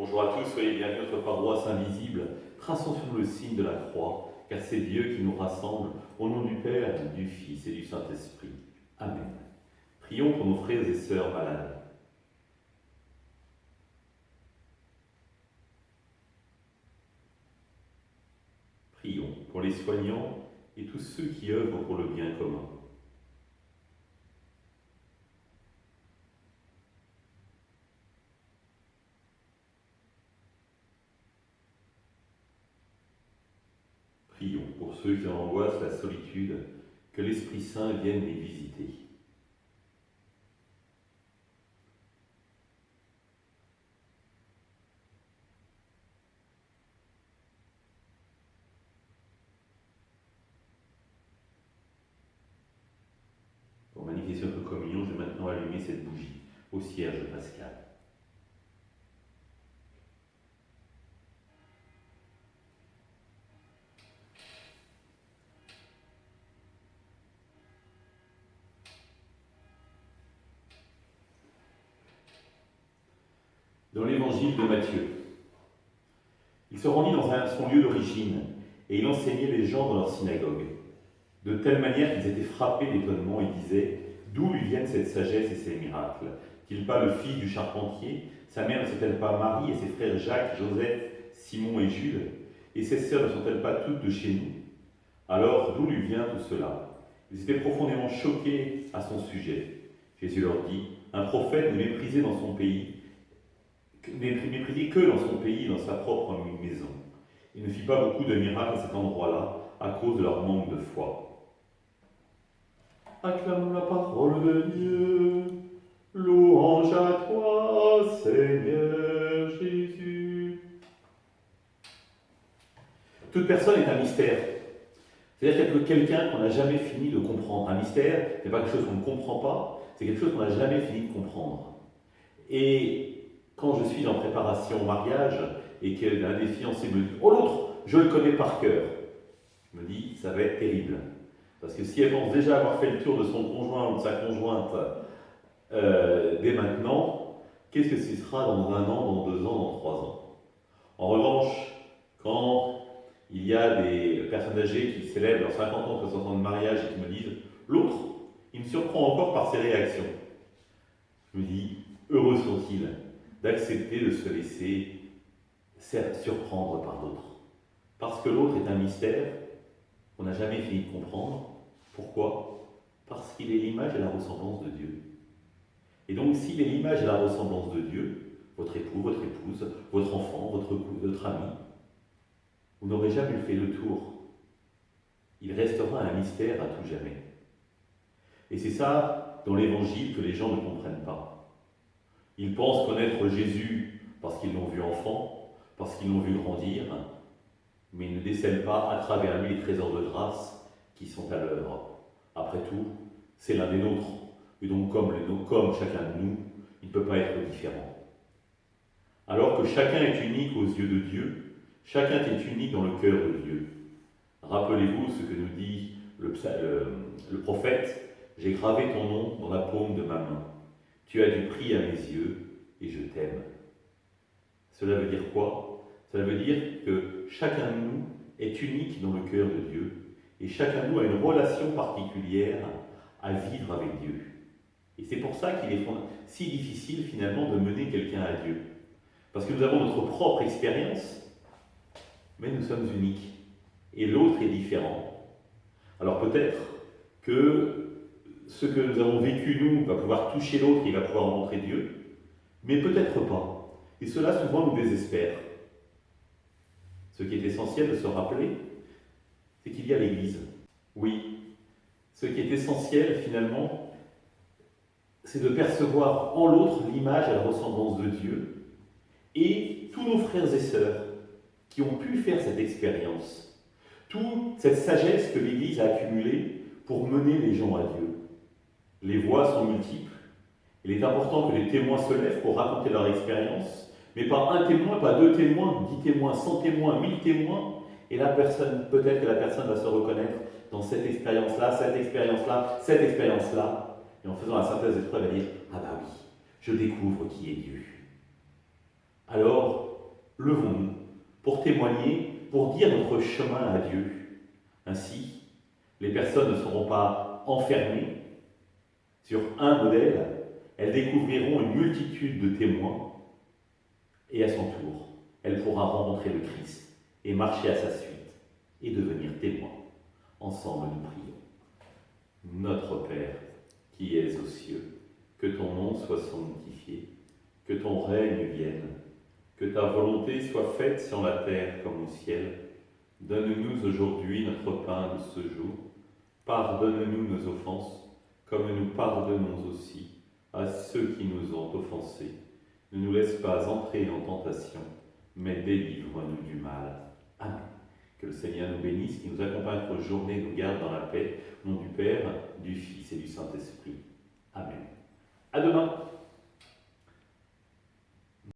Bonjour à tous, soyez bienvenus à notre paroisse invisible. Traçons sur nous le signe de la croix, car c'est Dieu qui nous rassemble, au nom du Père, du Fils et du Saint-Esprit. Amen. Prions pour nos frères et sœurs malades. Prions pour les soignants et tous ceux qui œuvrent pour le bien commun. Prions pour ceux qui en angoissent la solitude, que l'Esprit Saint vienne les visiter. Pour manifester notre communion, je vais maintenant allumer cette bougie au cierge pascal. Dans l'évangile de Matthieu, il se rendit dans son lieu d'origine et il enseignait les gens dans leur synagogue, de telle manière qu'ils étaient frappés d'étonnement et disaient « D'où lui viennent cette sagesse et ces miracles? N'est-il pas le fils du charpentier? Sa mère ne s'appelle pas Marie et ses frères Jacques, Joseph, Simon et Jude? Et ses sœurs ne sont-elles pas toutes de chez nous? Alors d'où lui vient tout cela ?» Ils étaient profondément choqués à son sujet. Jésus leur dit « Un prophète n'est méprisé dans son pays, n'est méprisé que dans son pays, dans sa propre maison. Il ne fit pas beaucoup de miracles à cet endroit-là à cause de leur manque de foi. » Acclamons la parole de Dieu. Louange à toi, Seigneur Jésus. Toute personne est un mystère. C'est-à-dire qu'il y a quelqu'un qu'on n'a jamais fini de comprendre. Un mystère, ce n'est pas quelque chose qu'on ne comprend pas, c'est quelque chose qu'on n'a jamais fini de comprendre. Et quand je suis en préparation au mariage et qu'un des fiancés me dit « Oh, l'autre, je le connais par cœur », je me dis « Ça va être terrible ». Parce que si elle pense déjà avoir fait le tour de son conjoint ou de sa conjointe dès maintenant, qu'est-ce que ce sera dans 1 an, dans 2 ans, dans 3 ans? En revanche, quand il y a des personnes âgées qui célèbrent leurs 50 ans, 60 ans de mariage et qui me disent « L'autre, il me surprend encore par ses réactions ». Je me dis « Heureux sont-ils d'accepter de se laisser surprendre par d'autres. » Parce que l'autre est un mystère qu'on n'a jamais fini de comprendre. Pourquoi? Parce qu'il est l'image et la ressemblance de Dieu. Et donc, s'il est l'image et la ressemblance de Dieu, votre époux, votre épouse, votre enfant, votre ami, vous n'aurez jamais fait le tour. Il restera un mystère à tout jamais. Et c'est ça, dans l'Évangile, que les gens ne comprennent pas. Ils pensent connaître Jésus parce qu'ils l'ont vu enfant, parce qu'ils l'ont vu grandir, mais ils ne décèlent pas à travers lui les trésors de grâce qui sont à l'œuvre. Après tout, c'est l'un des nôtres. Et donc, comme chacun de nous, il ne peut pas être différent. Alors que chacun est unique aux yeux de Dieu, chacun est unique dans le cœur de Dieu. Rappelez-vous ce que nous dit le prophète, « J'ai gravé ton nom dans la paume de ma main. Tu as du prix à mes yeux et je t'aime. » Cela veut dire quoi? Cela veut dire que chacun de nous est unique dans le cœur de Dieu et chacun de nous a une relation particulière à vivre avec Dieu. Et c'est pour ça qu'il est si difficile finalement de mener quelqu'un à Dieu. Parce que nous avons notre propre expérience, mais nous sommes uniques. Et l'autre est différent. Alors peut-être que ce que nous avons vécu, nous, va pouvoir toucher l'autre, il va pouvoir rencontrer Dieu, mais peut-être pas. Et cela souvent nous désespère. Ce qui est essentiel de se rappeler, c'est qu'il y a l'Église. Oui, ce qui est essentiel finalement, c'est de percevoir en l'autre l'image et la ressemblance de Dieu, et tous nos frères et sœurs qui ont pu faire cette expérience, toute cette sagesse que l'Église a accumulée pour mener les gens à Dieu. Les voix sont multiples. Il est important que les témoins se lèvent pour raconter leur expérience, mais pas un témoin, pas 2 témoins, 10 témoins, 100 témoins, 1000 témoins, et la personne, peut-être que la personne va se reconnaître dans cette expérience-là, cette expérience-là, cette expérience-là, et en faisant la synthèse des trois, elle va dire « Ah bah oui, je découvre qui est Dieu. » Alors, levons-nous pour témoigner, pour dire notre chemin à Dieu. Ainsi, les personnes ne seront pas enfermées sur un modèle, elles découvriront une multitude de témoins et à son tour, elle pourra rencontrer le Christ et marcher à sa suite et devenir témoin. Ensemble, nous prions. Notre Père, qui es aux cieux, que ton nom soit sanctifié, que ton règne vienne, que ta volonté soit faite sur la terre comme au ciel. Donne-nous aujourd'hui notre pain de ce jour. Pardonne-nous nos offenses, comme nous pardonnons aussi à ceux qui nous ont offensés. Ne nous laisse pas entrer en tentation, mais délivre-nous du mal. Amen. Que le Seigneur nous bénisse, qu'il nous accompagne notre journée, nous garde dans la paix. Au nom du Père, du Fils et du Saint-Esprit. Amen. À demain.